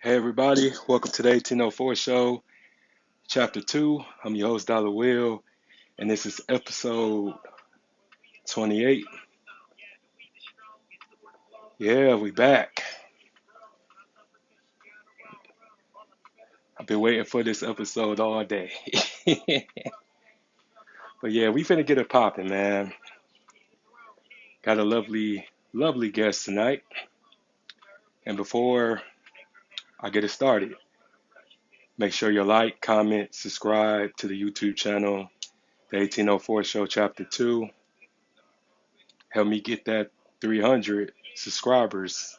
Hey everybody, welcome to the 1804 show, chapter 2. I'm your host, Dollar Will, and this is episode 28. Yeah, we back. I've been waiting for this episode all day. But yeah, we finna get it popping, man. Got a lovely guest tonight. And before I get it started, make sure you like, comment, subscribe to the YouTube channel, the 1804 show, chapter 2. Help me get that 300 subscribers.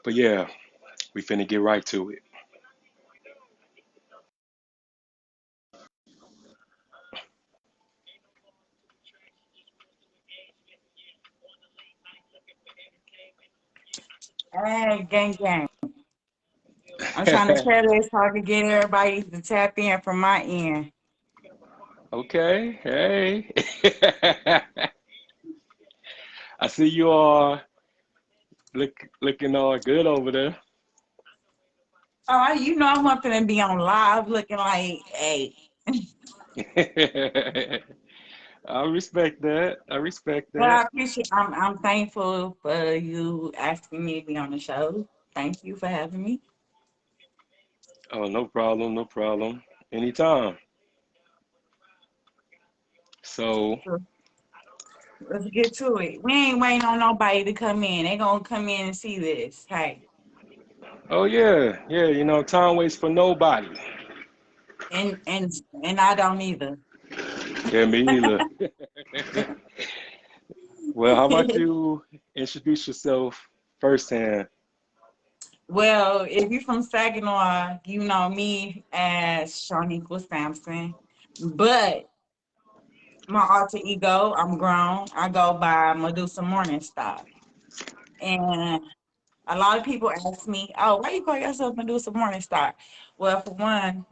But yeah, we finna get right to it. Hey, gang, gang. I'm trying to share this so I can get everybody to tap in from my end. Okay, hey. I see you all looking all good over there. Oh, you know I'm up to be on live looking like, hey. I respect that. I respect But I that. appreciate. I'm thankful for you asking me to be on the show. Thank you for having me. Oh, no problem, no problem. Anytime. So, So let's get to it. We ain't waiting on nobody to come in. They gonna come in and see this. Hey, oh yeah, time waits for nobody. and and and I don't either. Yeah, me either. Well, how about you introduce yourself firsthand? Well, if you're from Saginaw, you know me as Shawniqua Sampson. But my alter ego, I'm grown. I go by Medusa Morningstar. And a lot of people ask me, oh, why you call yourself Medusa Morningstar? Well, for one,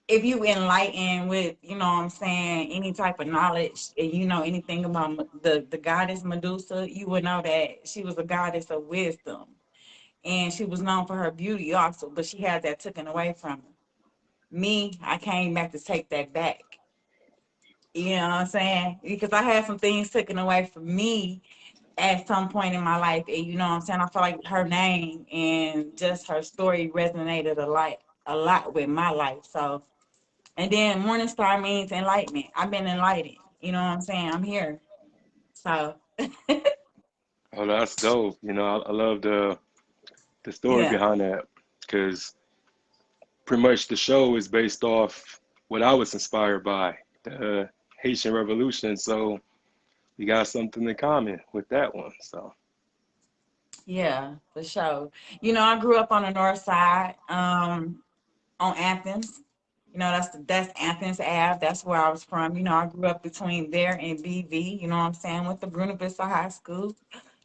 if you enlighten with, you know what I'm saying, any type of knowledge, and you know anything about the goddess Medusa, you would know that she was a goddess of wisdom. And she was known for her beauty also, but she had that taken away from her. Me, I came back to take that back. You know what I'm saying? Because I had some things taken away from me at some point in my life. And you know what I'm saying? I feel like her name and just her story resonated a lot with my life. So, and then Morningstar means enlightenment. I've been enlightened. You know what I'm saying? I'm here. So, Oh, that's dope. I love the story yeah. behind that because pretty much the show is based off what I was inspired by, the Haitian Revolution. So we got something in common with that one. So Yeah, for sure. You know, I grew up on the north side, on Athens. You know, that's Athens Ave. That's where I was from. You know, I grew up between there and BV. You know what I'm saying? Went to Bruno Vista High School.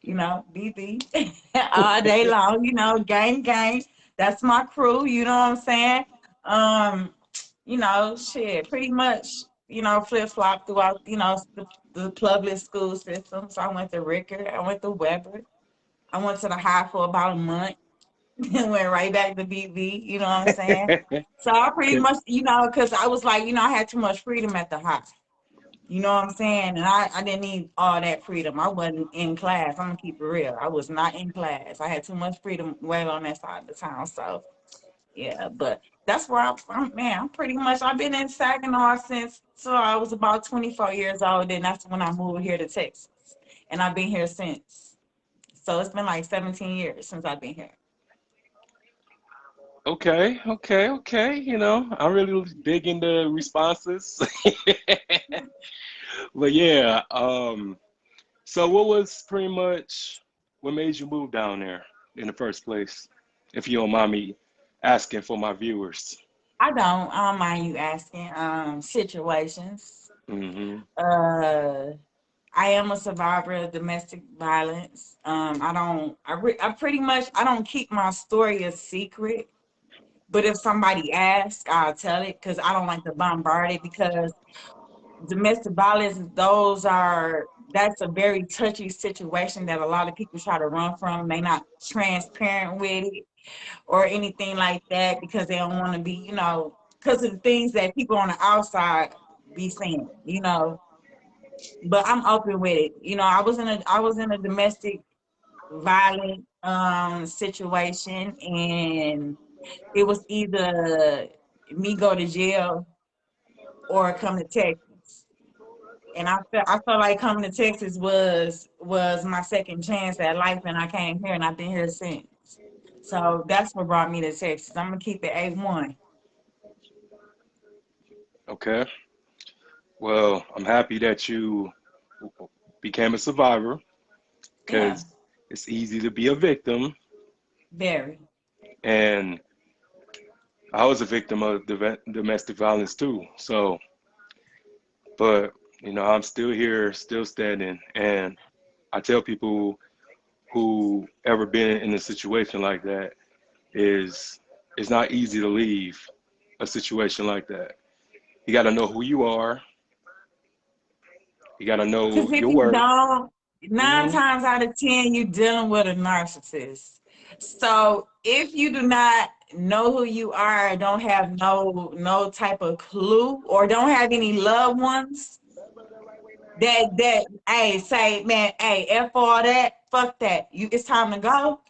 You know, BV all day long. You know, gang gang. That's my crew. You know what I'm saying? Um, you know, shit, pretty much. You know, flip flop throughout. You know, the public school system. So I went to Rickard. I went to Weber. I went to the high for about a month and went right back to BB, you know what I'm saying? So I pretty much, you know, because I was like, you know, I had too much freedom at the high. You know what I'm saying? And I didn't need all that freedom. I wasn't in class. I'm gonna keep it real. I was not in class. I had too much freedom way on that side of the town. So yeah, but that's where I'm man, I'm pretty much I've been in Saginaw since so I was about 24 years old, and that's when I moved here to Texas. And I've been here since. So it's been like 17 years since I've been here. okay. I'm really digging the responses. But yeah, so what was pretty much what made you move down there in the first place? If you don't mind me asking for my viewers. I don't mind you asking. Situations. Hmm. Uh, I am a survivor of domestic violence. I pretty much, I don't keep my story a secret. But if somebody asks, I'll tell it because I don't like to bombard it because domestic violence, those are that's a very touchy situation that a lot of people try to run from. They not transparent with it or anything like that because they don't want to be, because of the things that people on the outside be saying, But I'm open with it. I was in a domestic violent situation, and it was either me go to jail or come to Texas. And I felt like coming to Texas was my second chance at life, and I came here and I've been here since. So that's what brought me to Texas. I'm gonna keep it A1. Okay. Well, I'm happy that you became a survivor Yeah, because it's easy to be a victim. very. And I was a victim of domestic violence too. So, but, I'm still here, still standing. And I tell people who ever been in a situation like that is it's not easy to leave a situation like that. You got to know who you are. You got to know Because if your you worth. don't, nine Hmm. times out of 10, you're dealing with a narcissist. So if you do not know who you are, don't have no type of clue, or don't have any loved ones that hey say, man, hey, F all that, fuck that. It's time to go.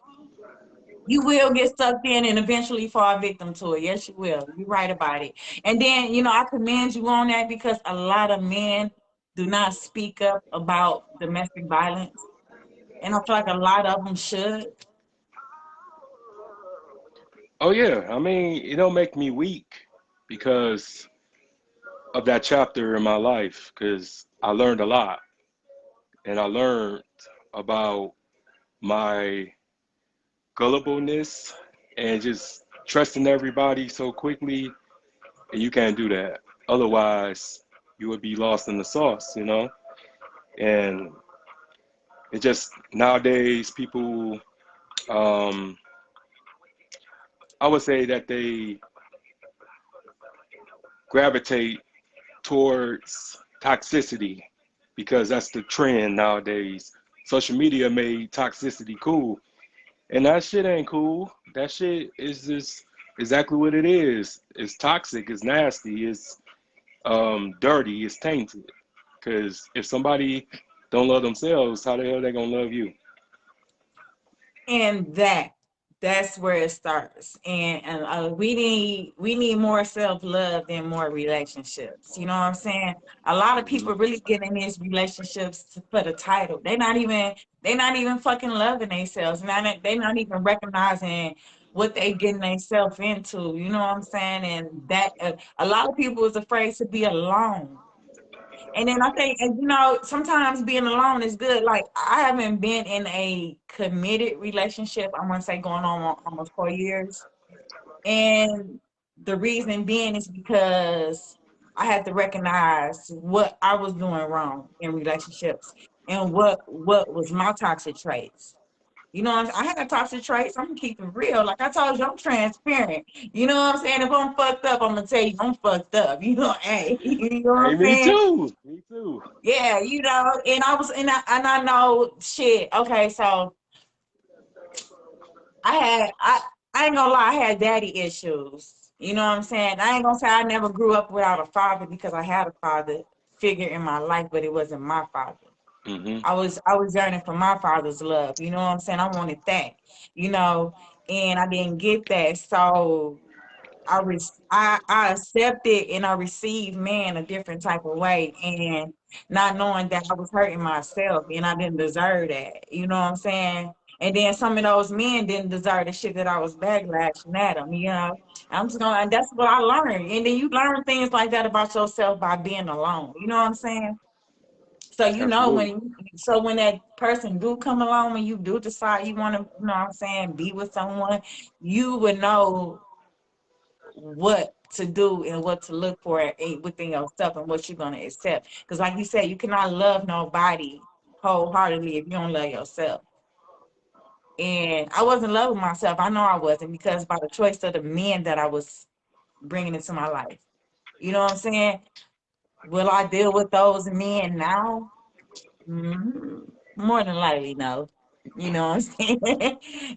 You will get sucked in and eventually fall victim to it. Yes, you will. You're right about it. And then, I commend you on that because a lot of men do not speak up about domestic violence. And I feel like a lot of them should. Oh yeah, I mean, it don't make me weak because of that chapter in my life because I learned a lot and I learned about my gullibleness and just trusting everybody so quickly, and you can't do that. Otherwise, you would be lost in the sauce. And it just nowadays people, um, I would say that they gravitate towards toxicity because that's the trend nowadays. Social media made toxicity cool, and that shit ain't cool. That shit is just exactly what it is. It's toxic. It's nasty. It's dirty. It's tainted. Because if somebody don't love themselves, how the hell they gonna love you? And that's where it starts. And we need more self-love than more relationships. You know what I'm saying? A lot of Hmm. people really get in these relationships for the title. They not even fucking loving themselves. They not even recognizing what they getting themselves into. You know what I'm saying? And that a lot of people is afraid to be alone. And then I think, and sometimes being alone is good. Like, I haven't been in a committed relationship, I'm gonna say going on almost 4 years. And the reason being is because I had to recognize what I was doing wrong in relationships and what was my toxic traits. I had toxic traits. I'm gonna keep it real. Like I told you, I'm transparent. You know what I'm saying? If I'm fucked up, I'm gonna tell you I'm fucked up. Hey, you know what Hey, I'm me saying? too. Me too. Yeah, and I know shit. Okay, so I ain't gonna lie, I had daddy issues. You know what I'm saying? I ain't gonna say I never grew up without a father because I had a father figure in my life, but it wasn't my father. Hmm. I was yearning for my father's love. You know what I'm saying? I wanted that, you know, and I didn't get that. So I accepted and I received man a different type of way, and not knowing that I was hurting myself and I didn't deserve that. You know what I'm saying? And then some of those men didn't deserve the shit that I was backlashing at them. I'm just gonna. And that's what I learned. And then you learn things like that about yourself by being alone. You know what I'm saying? So Absolutely. when that person do come along, when you do decide you want to, you know what I'm saying, be with someone, you would know what to do and what to look for within yourself and what you're going to accept. Because like you said, you cannot love nobody wholeheartedly if you don't love yourself. And I wasn't loving myself. I know I wasn't, because by the choice of the men that I was bringing into my life. You know what I'm saying? Will I deal with those men now? More than likely, no. You know what I'm saying?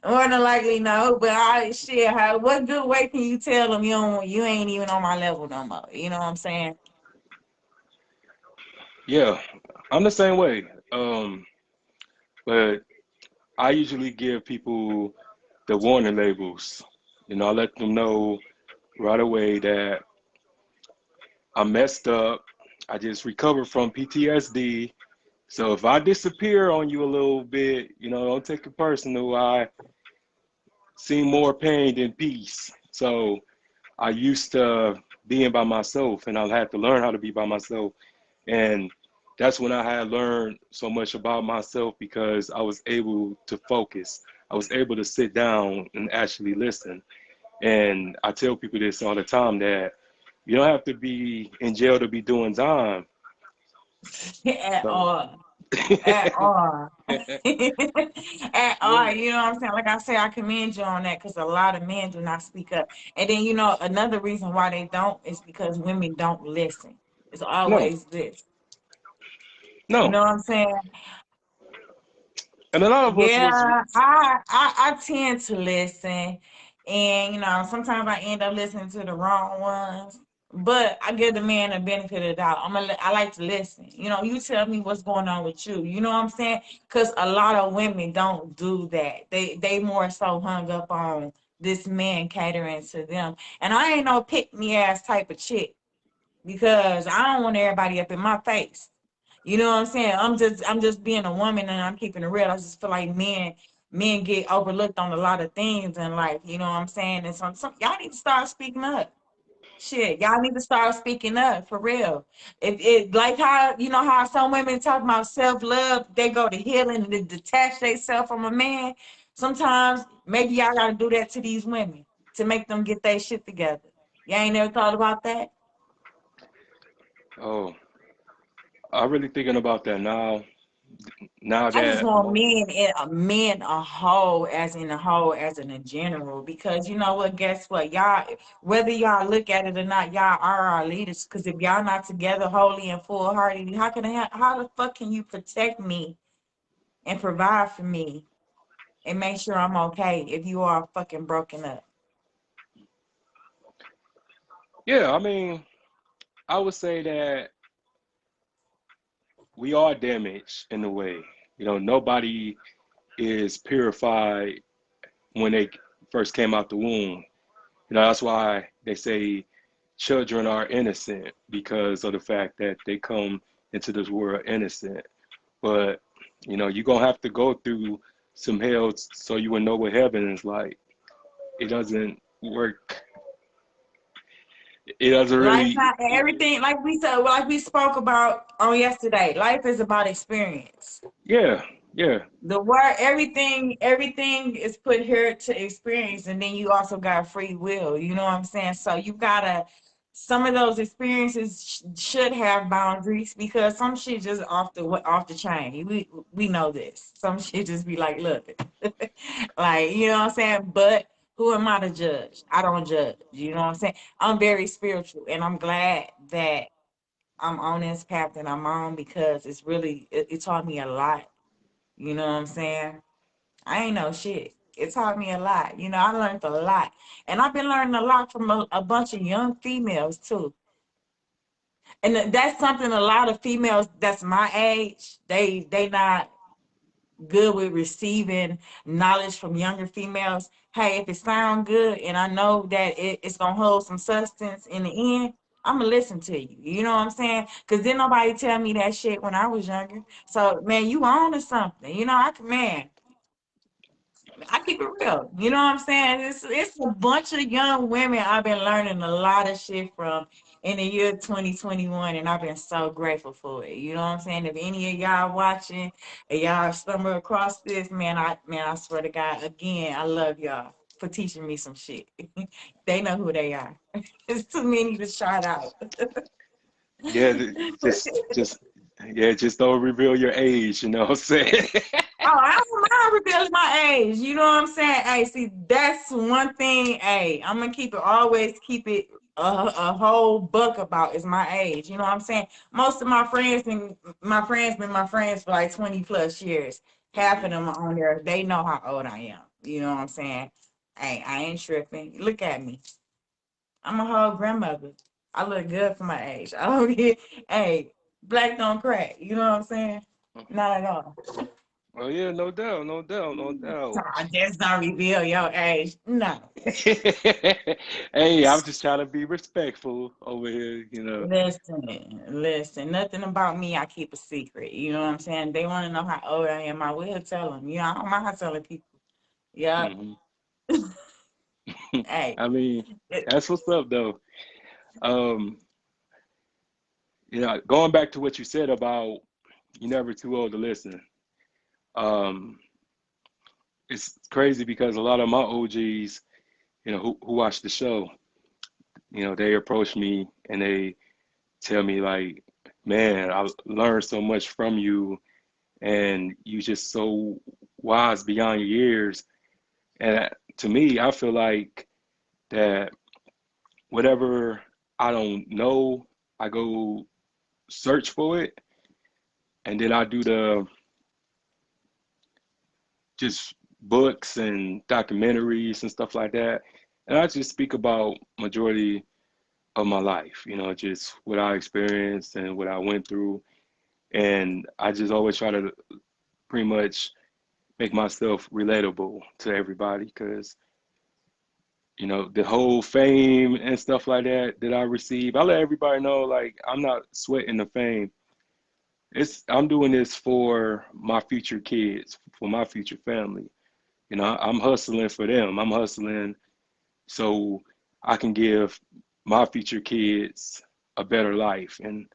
More than likely, no. But I shit, how what good way can you tell them you ain't even on my level no more? You know what I'm saying? Yeah, I'm the same way. But I usually give people the warning labels. I let them know right away that I messed up. I just recovered from PTSD. So if I disappear on you a little bit, don't take it personal. I see more pain than peace. So I used to being by myself, and I had to learn how to be by myself. And that's when I had learned so much about myself because I was able to focus. I was able to sit down and actually listen. And I tell people this all the time that you don't have to be in jail to be doing time. At So, all. At all. At all. You know what I'm saying? Like I say, I commend you on that because a lot of men do not speak up. And then, another reason why they don't is because women don't listen. It's no, always this. You no. know what I'm saying? And a lot of us Yeah, was, I tend to listen, and sometimes I end up listening to the wrong ones. But I give the man the benefit of the doubt. I like to listen. You tell me what's going on with you. You know what I'm saying? Because a lot of women don't do that. They more so hung up on this man catering to them. And I ain't no pick me ass type of chick because I don't want everybody up in my face. You know what I'm saying? I'm just being a woman and I'm keeping it real. I just feel like men get overlooked on a lot of things in life. You know what I'm saying? And some y'all need to start speaking up. Shit, y'all need to start speaking up for real. If it like how how some women talk about self love, they go to healing and they detach themselves from a man. Sometimes maybe y'all gotta do that to these women to make them get their shit together. Y'all ain't never thought about that? oh, I'm really thinking about that now. Now I just that, want men a whole, as in a whole, as in a general, because you know what? Guess what? Y'all, whether y'all look at it or not, y'all are our leaders. Because if y'all not together, wholly and full hearted, how the fuck can you protect me and provide for me and make sure I'm okay if you are fucking broken up? yeah, I mean, I would say that we are damaged in a way. Nobody is purified when they first came out the womb. That's why they say children are innocent because of the fact that they come into this world innocent. But, you're going to have to go through some hell so you will know what heaven is like. It doesn't work. It doesn't Life really, not everything like we said, like we spoke about on yesterday. Life is about experience. yeah, yeah. The word everything is put here to experience, and then you also got free will. You know what I'm saying? So you gotta some of those experiences should have boundaries because some shit just off the chain. We know this. Some shit just be like, look, like you know what I'm saying. But who am I to judge? I don't judge. You know what I'm saying? I'm very spiritual, and I'm glad that I'm on this path that I'm on because it taught me a lot. You know what I'm saying? I ain't know shit. It taught me a lot. I learned a lot. And I've been learning a lot from a bunch of young females too. And that's something a lot of females that's my age, they not good with receiving knowledge from younger females. Hey, if it sounds good and I know that it's gonna hold some substance in the end, I'm gonna listen to you. You know what I'm saying? Because didn't nobody tell me that shit when I was younger. So man, you on to something. I keep it real. You know what I'm saying? It's a bunch of young women I've been learning a lot of shit from in the year 2021, and I've been so grateful for it. You know what I'm saying? If any of y'all watching, and y'all stumble across this, man, I swear to God, again, I love y'all for teaching me some shit. They know who they are. It's too many to shout out. Yeah, just, yeah, just don't reveal your age, you know what I'm saying? Oh, I don't mind revealing my age. You know what I'm saying? Hey, see, that's one thing. Hey, I'm gonna always keep it a whole book about is my age. You know what I'm saying? Most of my friends been my friends for like 20 plus years. Half of Hmm. them are on there. They know how old I am. You know what I'm saying? Hey, I ain't tripping. Look at me. I'm a whole grandmother. I look good for my age. I don't get, hey, black don't crack. You know what I'm saying? Not at all. Well, yeah, no doubt, no doubt, no So doubt. I just don't reveal your age. No. Hey, I'm just trying to be respectful over here, you know. Listen, nothing about me I keep a secret. You know what I'm saying? They want to know how old I am. I will tell them. You know, I don't mind telling people. Yep. Hmm. Hey, I mean, it, that's what's up, though. Um, going back to what you said about you're never too old to listen. Um, it's crazy because a lot of my OGs, who watch the show, they approach me and they tell me like, man, I learned so much from you, and you just so wise beyond your years. And to me, I feel like that whatever I don't know, I go search for it, and then I do the just books and documentaries and stuff like that. And I just speak about majority of my life, just what I experienced and what I went through. And I just always try to pretty much make myself relatable to everybody because, the whole fame and stuff like that I receive, I let everybody know like I'm not sweating the fame. I'm doing this for my future kids, for my future family. I'm hustling for them. I'm hustling so I can give my future kids a better life and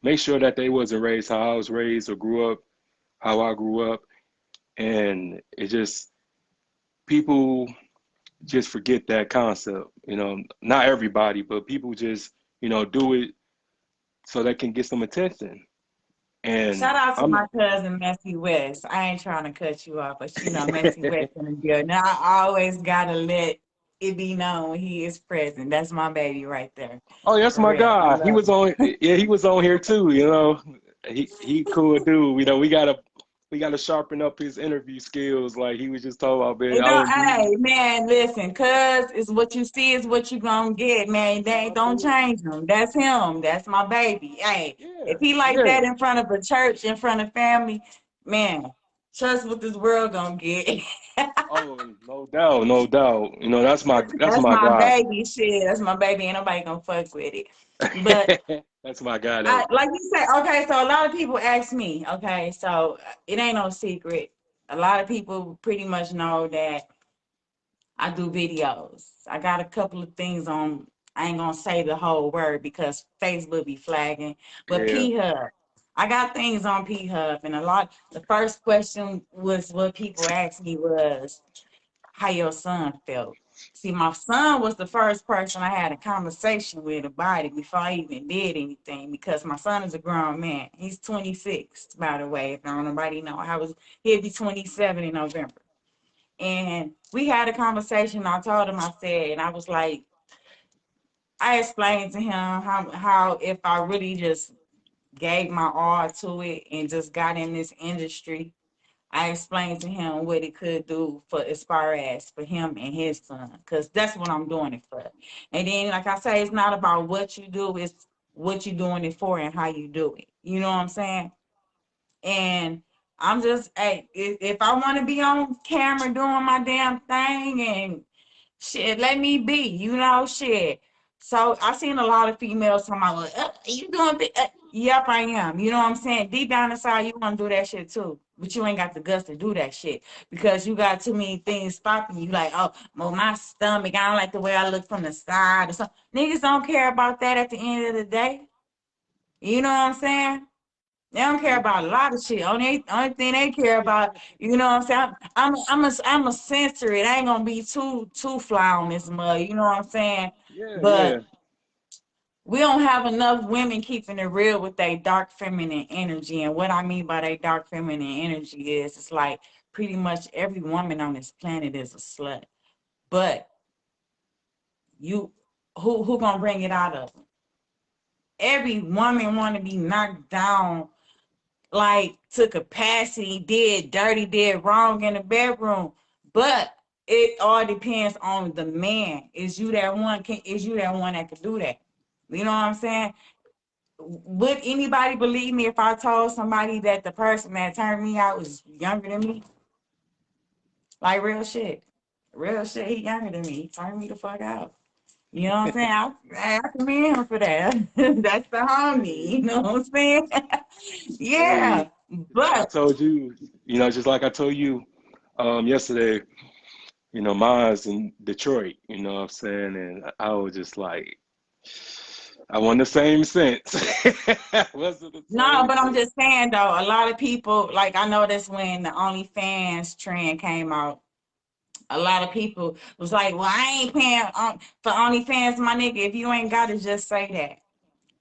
make sure that they wasn't raised how I was raised or grew up how I grew up. And it just people just forget that concept. Not everybody, but people just do it so they can get some attention. And shout out to I'm my cousin Messy West. I ain't trying to cut you off, but you know Messy West in the building. Now I always gotta let it be known when he is present. That's my baby right there. Oh, that's For my real. I guy. He love was him. on. Yeah, he was on here too. He cool dude. We gotta sharpen up his interview skills. Like he was just talking about, man. You I know, don't do. hey man, listen, cuz is what you see is what you gonna get, man. They No, don't absolutely. change him. That's him. That's my baby. Hey, Yeah, if he like yeah. that in front of a church, in front of family, man, trust what this world gonna get. Oh, no doubt, no doubt. That's That's my my guy. baby. Shit, that's my baby. Ain't nobody gonna fuck with it. But That's my guy I though. like you say, okay, so a lot of people ask me, okay, so it ain't no secret. A lot of people pretty much know that I do videos. I got a couple of things on, I ain't gonna say the whole word because Facebook be flagging, but Yeah, P Hub. I got things on P Hub, and the first question was what people asked me was, how your son felt. See, my son was the first person I had a conversation with about it before I even did anything because my son is a grown man. He's 26, by the way, if nobody know. He'll be 27 in November. And we had a conversation. I told him, I said, and I was like, I explained to him how if I really just gave my all to it and just got in this industry, I explained to him what it could do for as far as for him and his son, because that's what I'm doing it for. And then, like I say, it's not about what you do, it's what you're doing it for and how you do it. You know what I'm saying? And I'm just, hey, if I want to be on camera doing my damn thing and shit, let me be, shit. So I seen a lot of females talking about, well, you doing yep, I am. You know what I'm saying? Deep down inside, you want to do that shit too. But you ain't got the guts to do that shit because you got too many things stopping you. Like, oh, well, my stomach, I don't like the way I look from the side or something. Niggas don't care about that at the end of the day. You know what I'm saying? They don't care yeah, about a lot of shit. Only thing they care about, you know what I'm saying? I'm a censor it. I ain't gonna be too fly on this mud. You know what I'm saying? yeah, But yeah. we don't have enough women keeping it real with their dark feminine energy. And what I mean by their dark feminine energy is it's like pretty much every woman on this planet is a slut. But you who gonna bring it out of them? Every woman want to be knocked down like to capacity, did dirty, did wrong in the bedroom. But it all depends on the man. Is you that one? Is you that one that could do that? You know what I'm saying? Would anybody believe me if I told somebody that the person that turned me out was younger than me? Like real shit. Real shit, he younger than me. He turned me the fuck out. You know what I'm saying? I commend him for that. That's the homie. You know what I'm saying? Yeah. Hey, like I But told you, just like I told you yesterday, mine's in Detroit, you know what I'm saying? And I was just like, I want the same sense. Wasn't the no, same but I'm sense. just saying though, a lot of people, like I noticed when the OnlyFans trend came out, a lot of people was like, well, I ain't paying for OnlyFans, my nigga. If you ain't got to just say that.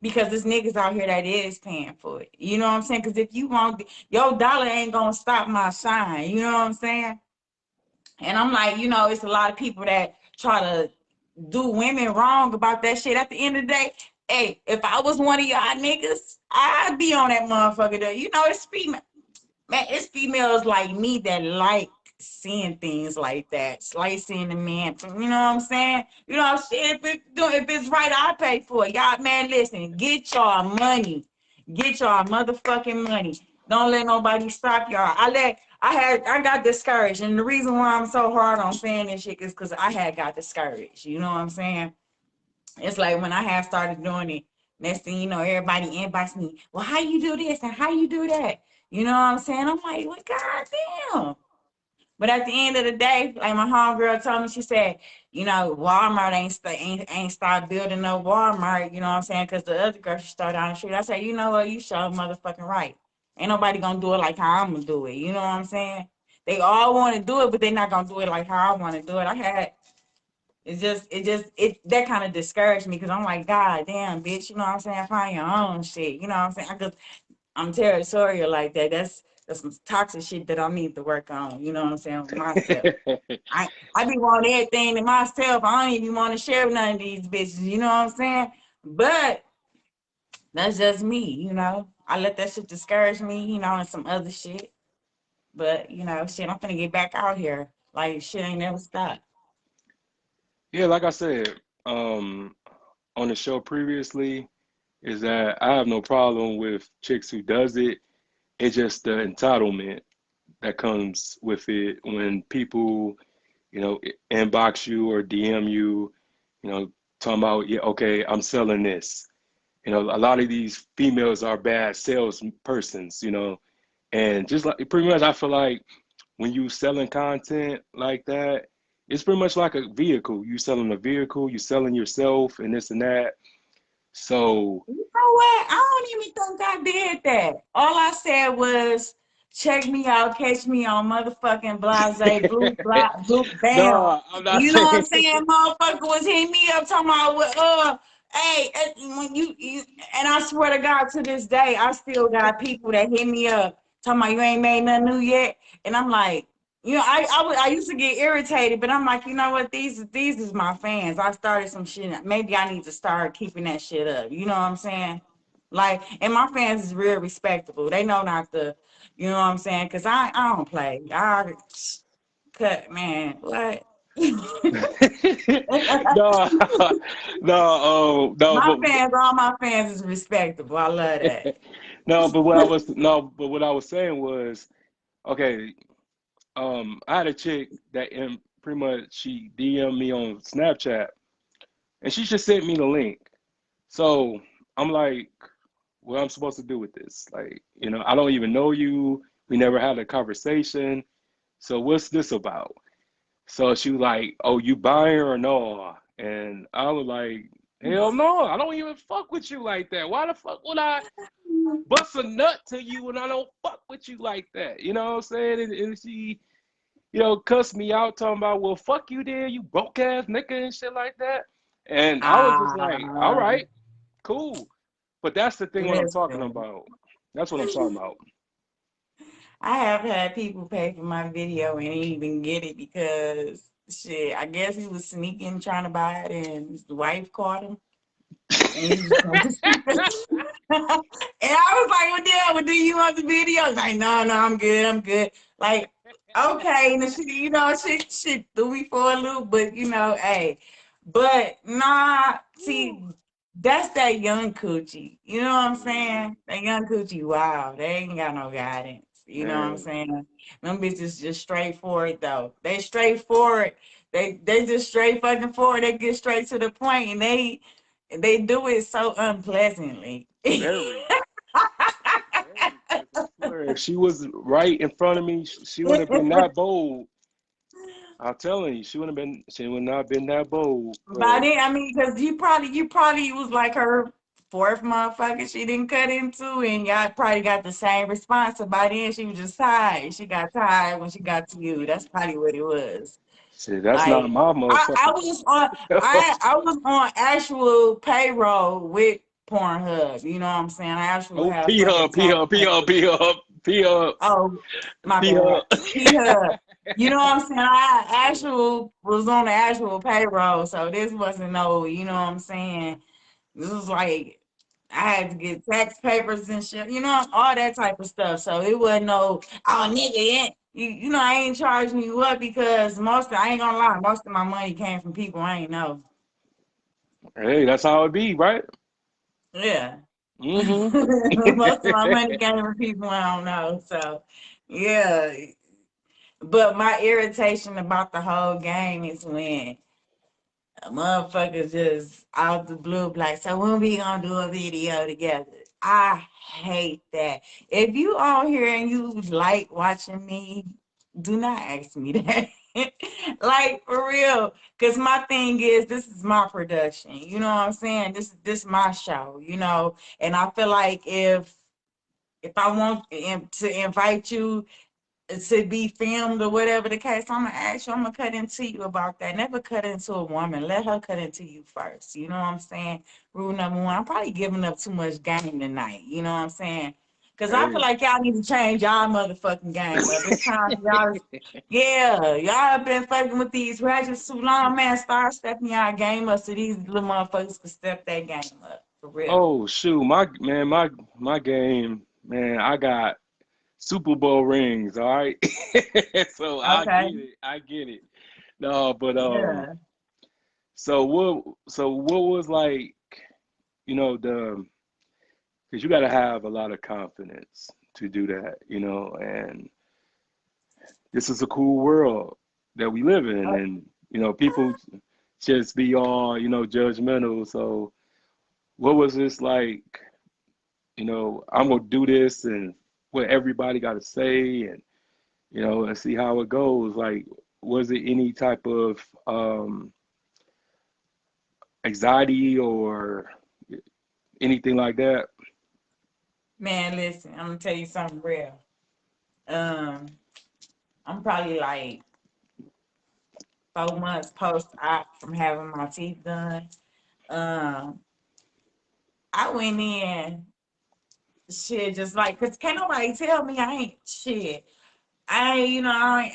Because there's niggas out here that is paying for it. You know what I'm saying? Because if you want, your dollar ain't going to stop my shine. You know what I'm saying? And I'm like, it's a lot of people that try to do women wrong about that shit. At the end of the day, hey, if I was one of y'all niggas, I'd be on that motherfucker there. It's female. Man, it's females like me that like seeing things like that. Like seeing the man. You know what I'm saying? Shit, if it's right, I'll pay for it. Y'all, man, listen, get y'all money. Get y'all motherfucking money. Don't let nobody stop y'all. I got discouraged. And the reason why I'm so hard on saying this shit is because I had got discouraged. You know what I'm saying? It's like when I had started doing it, next thing you know, everybody inbox me, well, how you do this and how you do that? You know what I'm saying? I'm like, well, goddamn. But at the end of the day, like my homegirl told me, she said, Walmart ain't start building no Walmart, you know what I'm saying? Because the other grocery store down the street. I said, you know what? You sure motherfucking right. Ain't nobody gonna do it like how I'm gonna do it. You know what I'm saying? They all want to do it, but they're not gonna do it like how I want to do it. That kind of discouraged me because I'm like, God damn, bitch, you know what I'm saying? Find your own shit. You know what I'm saying? I'm territorial like that. That's some toxic shit that I need to work on. You know what I'm saying? With myself. I be wanting everything to myself. I don't even want to share with none of these bitches. You know what I'm saying? But that's just me. I let that shit discourage me, and some other shit. But, shit, I'm finna get back out here. Like, shit ain't never stopped. Yeah, like I said, um, on the show previously, is that I have no problem with chicks who does it. It's just the entitlement that comes with it when people, inbox you or DM you, talking about, yeah, okay, I'm selling this. A lot of these females are bad salespersons, and just like pretty much, I feel like when you selling content like that, it's pretty much like a vehicle. You selling a vehicle, you selling yourself, and this and that. So, You know what? I don't even think I did that. All I said was, check me out, catch me on motherfucking blase, blue, blah, blue, bam. no, I'm not You know what I'm saying. saying? Motherfucker was hitting me up talking about, hey, when and I swear to God, to this day, I still got people that hit me up talking about you ain't made nothing new yet. And I'm like, I used to get irritated, but I'm like, you know what? These is my fans. I started some shit. Maybe I need to start keeping that shit up. You know what I'm saying? Like, and my fans is real respectable. They know not to, you know what I'm saying? Cause I don't play. I cut, man. What? no, no, no, My fans, all my fans is respectable. I love that. no, but what I was no, but what I was saying was, okay, I had a chick that pretty much she DM'd me on Snapchat, and she just sent me the link. So I'm like, what I'm supposed to do with this? Like, I don't even know you. We never had a conversation. So what's this about? So she was like, "Oh, you buying or no?" And I was like, "Hell no, I don't even fuck with you like that. Why the fuck would I bust a nut to you when I don't fuck with you like that?" You know what I'm saying? And she, cussed me out talking about, "Well, fuck you there, you broke ass nigga," and shit like that. And I was just like, "All Ah, right, cool." But that's the thing what I'm talking listen. about. That's what I'm talking about. I have had people pay for my video and even get it because Shit, I guess he was sneaking, trying to buy it, and his wife caught him. And he was going to and I was like, well, do you want the video? He's like, no, I'm good, I'm good. Like, okay, and she threw me for a loop, but hey, but nah, see, that's that young coochie. You know what I'm saying? That young coochie, wow, they ain't got no guidance. You know what I'm Man, saying? Them bitches just straightforward though. They straightforward. They just straight fucking forward. They get straight to the point, and they do it so unpleasantly. very, very. Because I swear, if she was right in front of me, she wouldn't have been that bold. I'm telling you, she would not have been that bold. By But then, I mean, because you probably was like her fourth motherfucker she didn't cut into, and y'all probably got the same response. So by then, she was just tired. She got tired when she got to you. That's probably what it was. shit, that's not Like my I motherfucking. was on I was on actual payroll with Pornhub. You know what I'm saying? I actually Oh, had P fucking Hub, P tax Hub, P Hub, papers. P Hub, P Hub, Oh, my P bad. Hub. P-Hub. You know what I'm saying? I actual was on the actual payroll, so this wasn't no, you know what I'm saying? This was like I had to get tax papers and shit, all that type of stuff. So it wasn't no, oh nigga, I ain't charging you up because I ain't gonna lie, most of my money came from people I ain't know. Hey, that's how it be, right? Yeah. Mm-hmm. Most of my money came from people I don't know. So yeah. But my irritation about the whole game is when a motherfucker just out the blue, like, so when we gonna do a video together? I hate that. If you on here and you like watching me, do not ask me that. Like for real. Cause my thing is this is my production. You know what I'm saying? This my show. And I feel like if I want to invite you to be filmed or whatever the case, I'm gonna ask you, I'm gonna cut into you about that. Never cut into a woman. Let her cut into you first. You know what I'm saying? Rule number one. I'm probably giving up too much game tonight. You know what I'm saying? Cause I feel Hey. like y'all need to change y'all motherfucking game up. It's time for y'all. Yeah, y'all have been fucking with these ratchets too long, man. Start stepping y'all game up so these little motherfuckers can step that game up for real. Oh shoot, my game, man. I got Super Bowl rings. All right, so I Okay. get it. I get it. No, but Yeah. so what was like, the because you got to have a lot of confidence to do that, and this is a cool world that we live in, and people just be all judgmental. So what was this like? I'm gonna do this and what everybody got to say, and and see how it goes. Like, was it any type of anxiety or anything like that? Man, listen, I'm gonna tell you something real. Um, I'm probably like 4 months post-op from having my teeth done. Um, I went in shit just like, cause can't nobody tell me I ain't shit. I ain't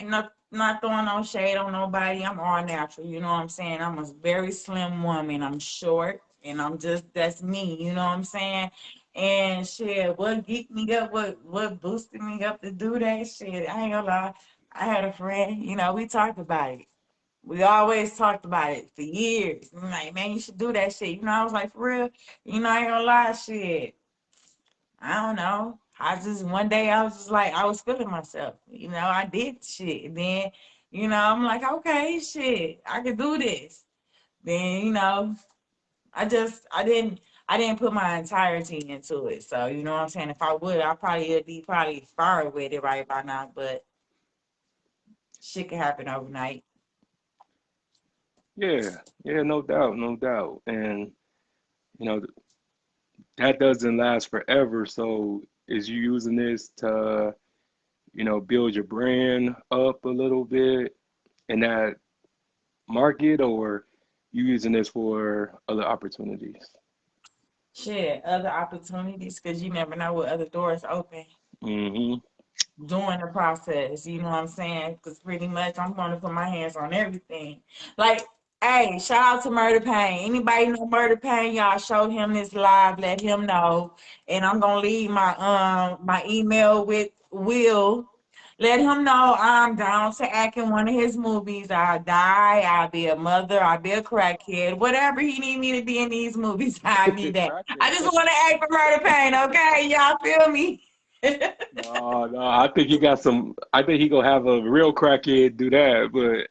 not throwing no shade on nobody. I'm all natural. You know what I'm saying? I'm a very slim woman. I'm short, and that's me. You know what I'm saying? And shit, what geeked me up? What boosted me up to do that shit? I ain't gonna lie. I had a friend. We talked about it. We always talked about it for years. I'm like, man, you should do that shit. I was like, for real. I ain't gonna lie, shit. I don't know. I just one day I was just like I was feeling myself. I did shit. And then, I'm like, okay, shit, I could do this. Then, I didn't put my entirety into it. So, you know what I'm saying? If I would, I probably would be probably far with it right by now, but shit can happen overnight. Yeah, yeah, no doubt, no doubt. And you know that doesn't last forever. So is you using this to build your brand up a little bit in that market, or you using this for other opportunities? Shit, other opportunities because you never know what other doors open. Hmm. doing the process. You know what I'm saying? Because pretty much I'm going to put my hands on everything. Like, hey, shout out to Murder Pain. Anybody know Murder Pain? Y'all show him this live. Let him know. And I'm gonna leave my email with Will. Let him know I'm down to act in one of his movies. I'll die. I'll be a mother. I'll be a crackhead. Whatever he need me to be in these movies, I'll be that. I just Crackhead. want to act for Murder Pain, okay? Y'all feel me? No, no, I think he got some. I think he gonna have a real crackhead do that. But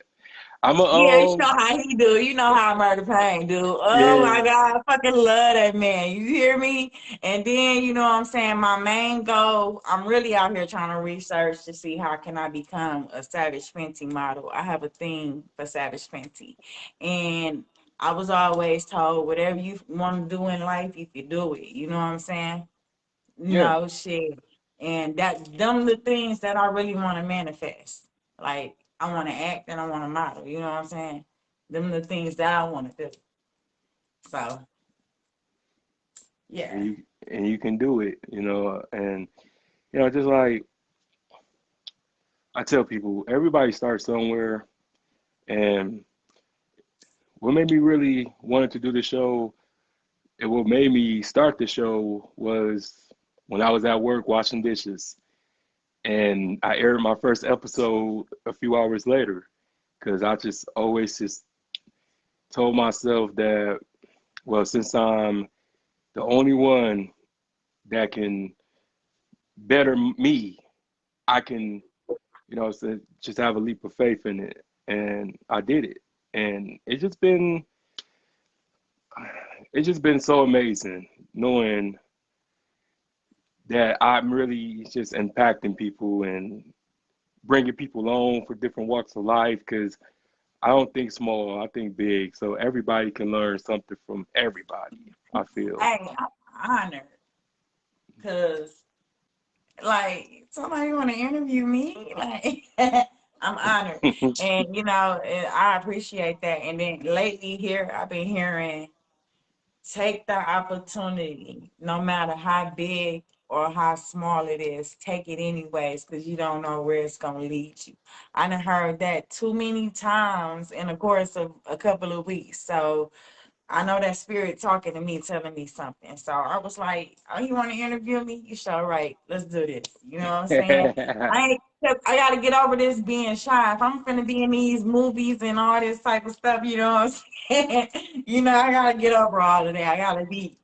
I'm a Yeah, you know how he do. You know how Murder Pain do. Oh yeah, my God, I fucking love that man. You hear me? And then, you know what I'm saying? My main goal, I'm really out here trying to research to see how can I become a Savage Fenty model. I have a thing for Savage Fenty. And I was always told whatever you want to do in life, if you do it. You know what I'm saying? yeah. No shit. And that them the things that I really want to manifest. Like I want to act and I want to model. You know what I'm saying? Them the things that I want to do. So And yeah. you can do it. And just like I tell people, everybody starts somewhere. And what made me really wanted to do the show, and what made me start the show was when I was at work washing dishes, and I aired my first episode a few hours later because I just always just told myself that, well, since I'm the only one that can better me, I can, just have a leap of faith in it, and I did it, and it's just been so amazing knowing that I'm really just impacting people and bringing people on for different walks of life because I don't think small, I think big. So everybody can learn something from everybody, I feel. Hey, I'm honored because like somebody want to interview me. Like I'm honored. And you know, I appreciate that. And then lately here I've been hearing take the opportunity, no matter how big or how small it is, take it anyways, because you don't know where it's gonna lead you. I done heard that too many times in the course of a couple of weeks. So I know that spirit talking to me, telling me something. So I was like, "Oh, you want to interview me? You sure right. Let's do this." You know what I'm saying? I gotta get over this being shy. If I'm finna be in these movies and all this type of stuff, you know what I'm saying? You know, I gotta get over all of that. I gotta be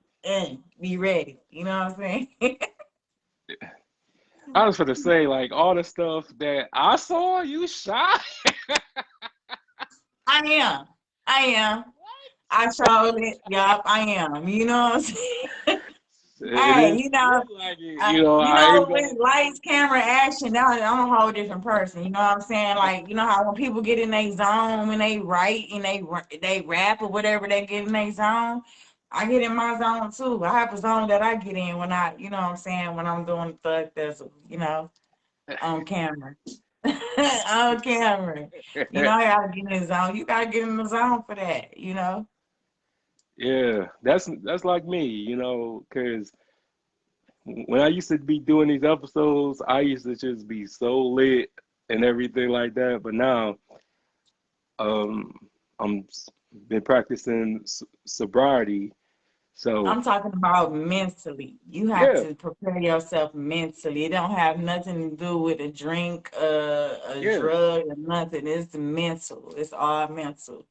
ready. You know what I'm saying? I was going to say, like, all the stuff that I saw, you shot? I am. I am. I showed it. Yup, I am. You know what I'm saying? It Hey, is you know, look like it. I ain't with gonna. lights, camera, action, now I'm a whole different person. You know what I'm saying? Like, you know how when people get in their zone when they write and they rap or whatever, they get in their zone. I get in my zone too. I have a zone that I get in when you know what I'm saying, when I'm doing thug thizzle, you know, on camera. On camera. You know, I gotta get in the zone. You gotta get in the zone for that, you know? Yeah, that's like me, because when I used to be doing these episodes, I used to just be so lit and everything like that. But now, um, I'm been practicing sobriety, so I'm talking about mentally. You have yeah, to prepare yourself mentally. It don't have nothing to do with a drink, a yeah, drug, or nothing. It's mental. It's all mental.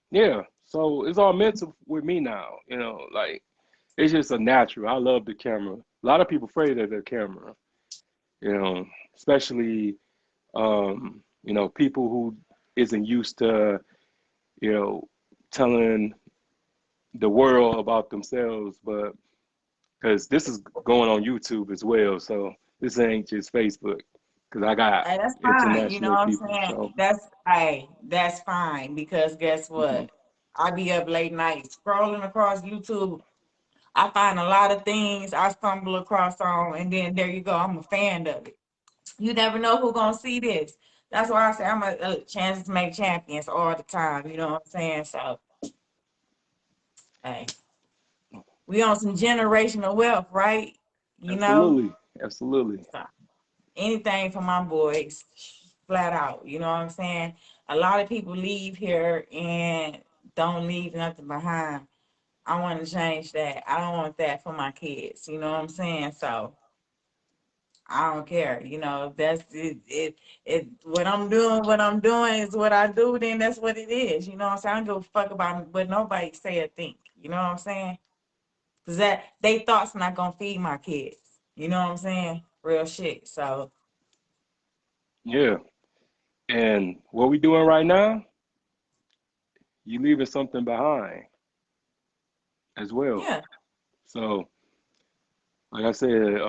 yeah. So it's all mental with me now, like it's just a natural. I love the camera. A lot of people afraid of the camera, especially people who isn't used to, you know, telling the world about themselves, but because this is going on YouTube as well, so this ain't just Facebook. Because I got Hey, that's fine. You know international what I'm people, saying? so That's fine because guess mhm. what? I be up late night scrolling across YouTube. I find a lot of things I stumble across on, and then there you go. I'm a fan of it. You never know who gonna see this. That's why I say I'm a chances make champions all the time. You know what I'm saying? So, hey, we on some generational wealth, right? You know? Absolutely, absolutely. So, anything for my boys, flat out. You know what I'm saying? A lot of people leave here and don't leave nothing behind. I want to change that. I don't want that for my kids. You know what I'm saying? So I don't care. You know, if that's it. What I'm doing is what I do. Then that's what it is. You know what I'm saying? I don't give a fuck about what nobody say or think. You know what I'm saying? Cause that they thoughts not gonna feed my kids. You know what I'm saying? Real shit. So Yeah. And what we doing right now, you leaving something behind as well. yeah, So, like I said,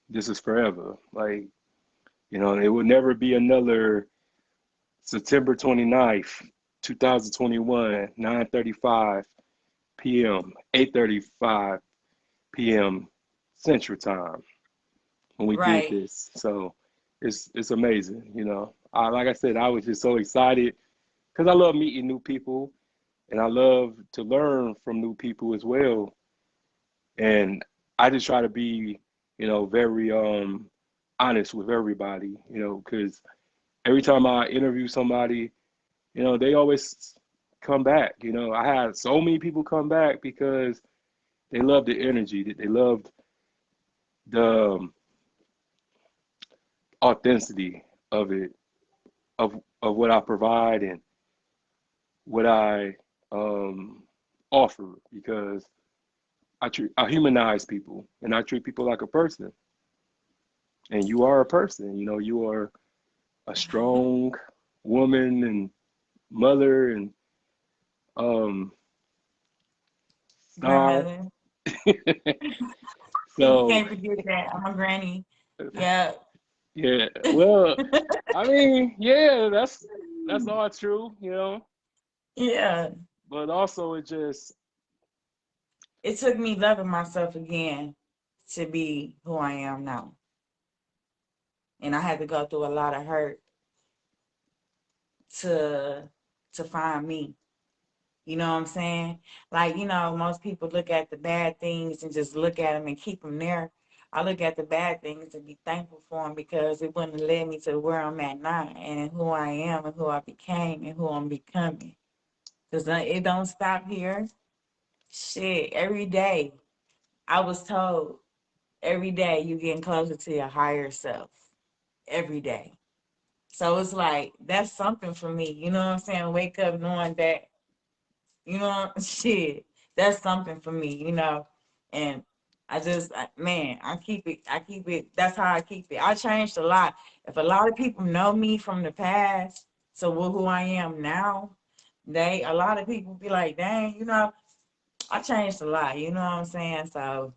this is forever. Like, it will never be another September 29th, 2021, 9:35 p.m., 8:35 p.m. Central Time when we did right. this. So it's amazing, like I said, I was just so excited because I love meeting new people and I love to learn from new people as well. And I just try to be, very honest with everybody, because every time I interview somebody, they always come back. I had so many people come back because they loved the energy, that they loved the authenticity of it, of what I provide and what I um, offer, because I humanize people and I treat people like a person. And you are a person. You are a strong woman and mother and um, star. Grandmother. You So can't forget that. I'm a granny. Yeah. yeah, well, I mean, yeah, that's all true, Yeah. but also it just It took me loving myself again to be who I am now. And I had to go through a lot of hurt to find me. You know what I'm saying? Like, most people look at the bad things and just look at them and keep them there. I look at the bad things and be thankful for them because it wouldn't have led me to where I'm at now and who I am and who I became and who I'm becoming. Because it don't stop here. Shit, every day I was told every day you getting closer to your higher self. Every day. So it's like that's something for me. You know what I'm saying? Wake up knowing that, shit, that's something for me. And man, I keep it, that's how I keep it. I changed a lot. If a lot of people know me from the past, so who I am now, a lot of people be like, dang, I changed a lot, you know what I'm saying? So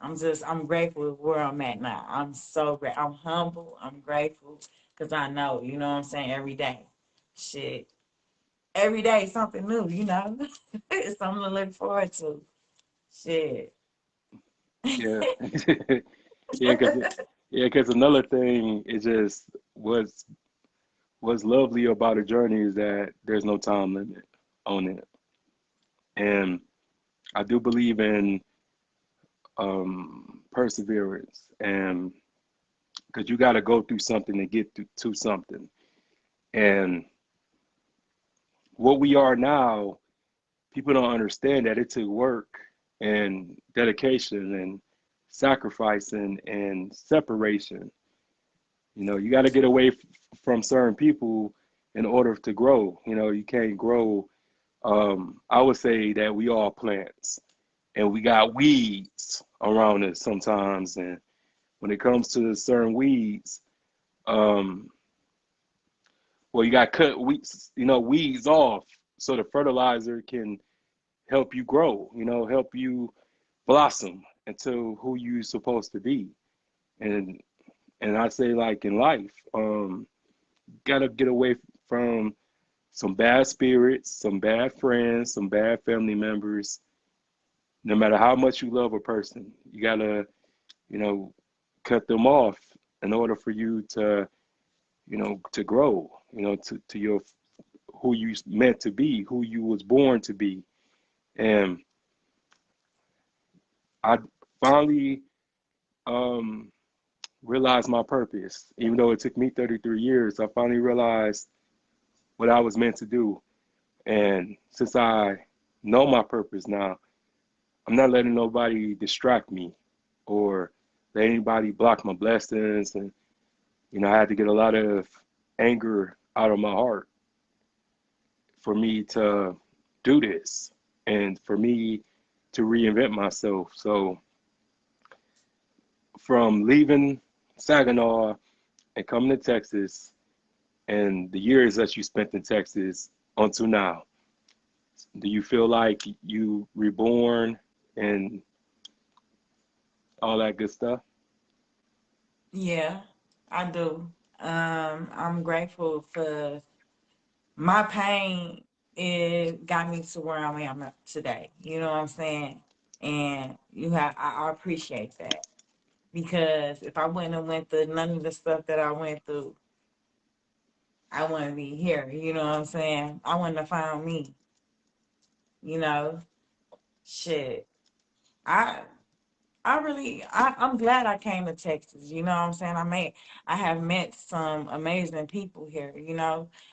I'm grateful where I'm at now. I'm so great. I'm humble. I'm grateful because I know, you know what I'm saying, every day. Shit. Every day something new. It's something to look forward to. Shit. yeah. Yeah, because another thing is just what's lovely about a journey is that there's no time limit on it. And I do believe in perseverance, and because you got to go through something to get to something. And what we are now, people don't understand that it took work and dedication and sacrifice and separation. You got to get away from certain people in order to grow. You can't grow. I would say that we all plants and we got weeds around us sometimes. And when it comes to certain weeds, um, well, you got to cut weeds off so the fertilizer can help you grow, help you blossom into who you're supposed to be. And and I say, like, in life, gotta get away from some bad spirits, some bad friends, some bad family members. No matter how much you love a person, you gotta, you know, cut them off in order for you to, to grow, to your who you meant to be, who you was born to be. And I finally, um, realize my purpose. Even though it took me 33 years, I finally realized what I was meant to do. And since I know my purpose now, I'm not letting nobody distract me or let anybody block my blessings. And, I had to get a lot of anger out of my heart for me to do this and for me to reinvent myself. So from leaving Saginaw and coming to Texas and the years that you spent in Texas until now, do you feel like you reborn and all that good stuff? Yeah, I do. I'm grateful for my pain. It got me to where I am today. You know what I'm saying? And I appreciate that because if I wouldn't have went through none of the stuff that I went through, I wouldn't be here. You know what I'm saying? I wouldn't have found me. You know, shit. I I'm glad I came to Texas. You know what I'm saying? I have met some amazing people here,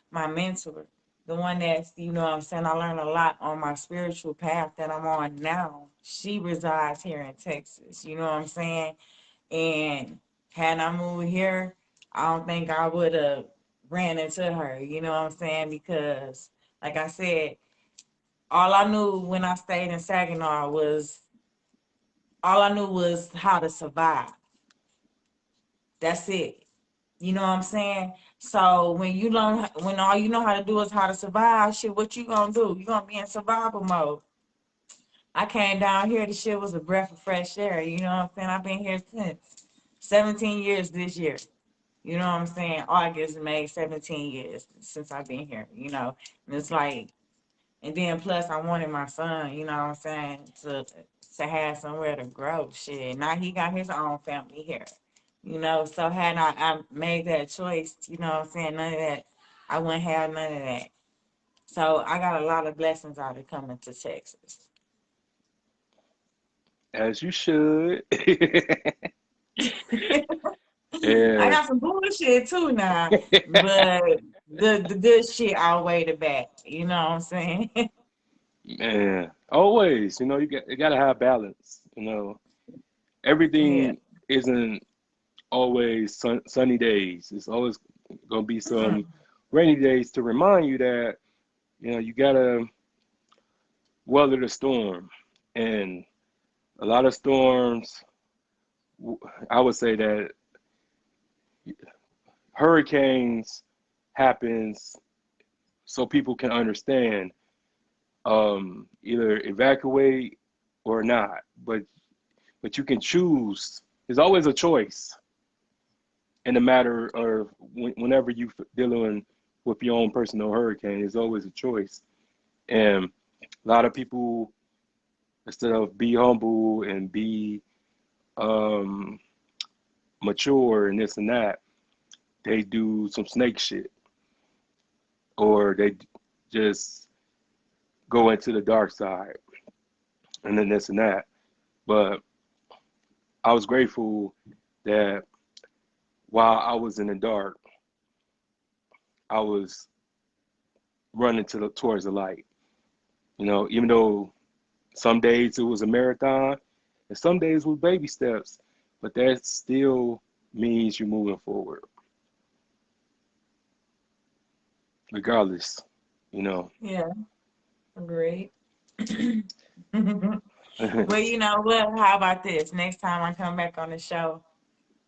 my mentor, the one that's, you know what I'm saying, I learned a lot on my spiritual path that I'm on now. She resides here in Texas, you know what I'm saying? And had I moved here, I don't think I would have ran into her, you know what I'm saying? Because like I said, all I knew when I stayed in Saginaw was all I knew was how to survive. That's it. You know what I'm saying? So when all you know how to do is how to survive, shit, what you gonna do? You gonna be in survival mode. I came down here, the shit was a breath of fresh air. You know what I'm saying? I've been here since 17 years this year. You know what I'm saying? August made 17 years since I've been here, And it's like, and then plus I wanted my son, you know what I'm saying, to have somewhere to grow. Shit. Now he got his own family here. So had I made that choice, you know what I'm saying, none of that, I wouldn't have none of that. So I got a lot of blessings out of coming to Texas. As you should. I Yeah. got some bullshit too now, but the good shit outweigh the bad. You know what I'm saying? Man, always, you gotta have balance. Yeah. Everything isn't always sunny days. It's always gonna be some Mm. rainy days to remind you that you gotta weather the storm. And a lot of storms, I would say that hurricanes happens so people can understand, either evacuate or not. But you can choose. There's always a choice in the matter of whenever you dealing with your own personal hurricane. There's always a choice, and a lot of people, instead of be humble and be um, mature and this and that, they do some snake shit, or they just go into the dark side and then this and that. But I was grateful that while I was in the dark, I was running towards the light. Even though some days it was a marathon and some days was baby steps, but that still means you're moving forward, regardless, you know. Yeah. Agreed. Well, you know what? How about this? Next time I come back on the show,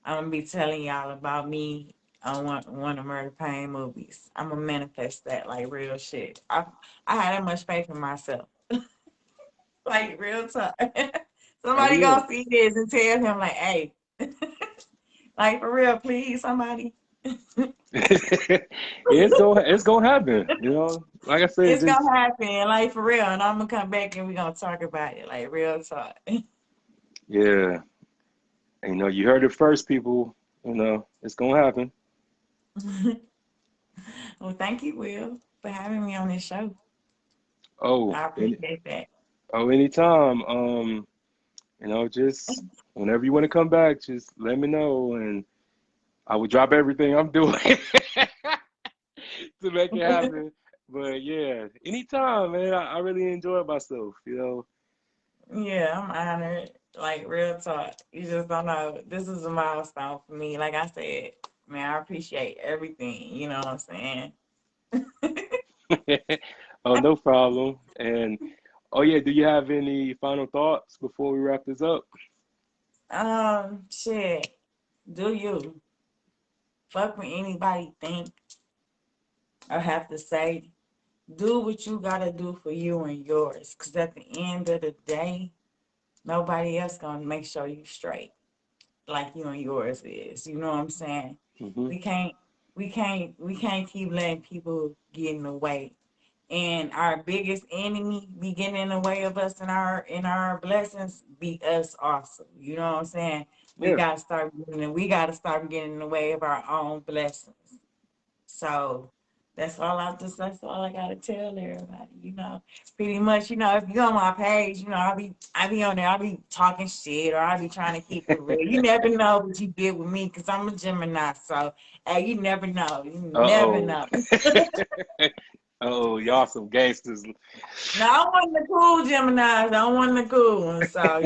I'm gonna be telling y'all about me on one of Murder Pain movies. I'm gonna manifest that like real shit. I had that much faith in myself, like real talk. Oh Somebody yeah. gonna see this and tell him like, hey, like for real, please, somebody. It's gonna happen, like I said, It's just gonna happen, like for real, and I'm gonna come back and we're gonna talk about it, like real talk. yeah. And, you heard it first, people. It's gonna happen. Well, thank you, Will, for having me on this show. Oh, I appreciate that. anytime. Just whenever you want to come back, just let me know, and I will drop everything I'm doing to make it happen. But yeah, anytime, man. I really enjoy myself. Yeah, I'm honored. Like real talk. You just don't know. This is a milestone for me. Like I said, man, I appreciate everything. You know what I'm saying? Oh, no problem. And oh yeah, do you have any final thoughts before we wrap this up? Shit. Do you fuck with anybody think or have to say? Do what you gotta do for you and yours. Cause at the end of the day, nobody else gonna make sure you straight like you and yours is. You know what I'm saying? Hmm. We can't we can't keep letting people get in the way. And our biggest enemy be getting in the way of us and our blessings be us also. You know what I'm saying? Yeah. We gotta start getting in the way of our own blessings. So that's all I gotta tell everybody. Pretty much, if you on my page, I be on there, I be talking shit or I be trying to keep it real. You never know what you get with me because I'm a Gemini. So hey, you never know. You never Uh-oh. know. Oh, y'all some gangsters. Now I'm one of the cool Geminis. I'm one of the cool ones. So.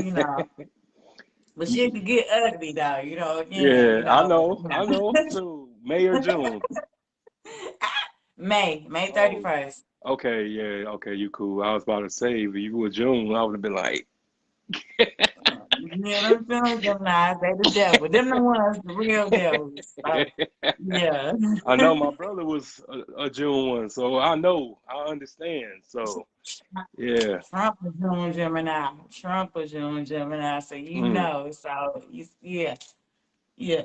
But shit could get ugly though, again, Yeah, I know. you know. So May or June? May Oh, 31st. okay, yeah, okay, you cool. I was about to say, if you were June, I would have been like, Yeah, them feeling Geminis, they the devil. Them the ones, the real devils. So, yeah. I know my brother was a June one, so I understand. So yeah. Trump was doing Gemini. Trump was doing Gemini, so Mm. yeah, yeah.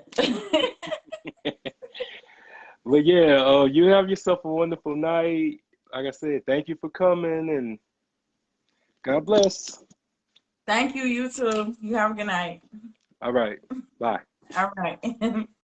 But yeah, you have yourself a wonderful night. Like I said, thank you for coming and God bless. Thank you, you too. You have a good night. All right. Bye. All right.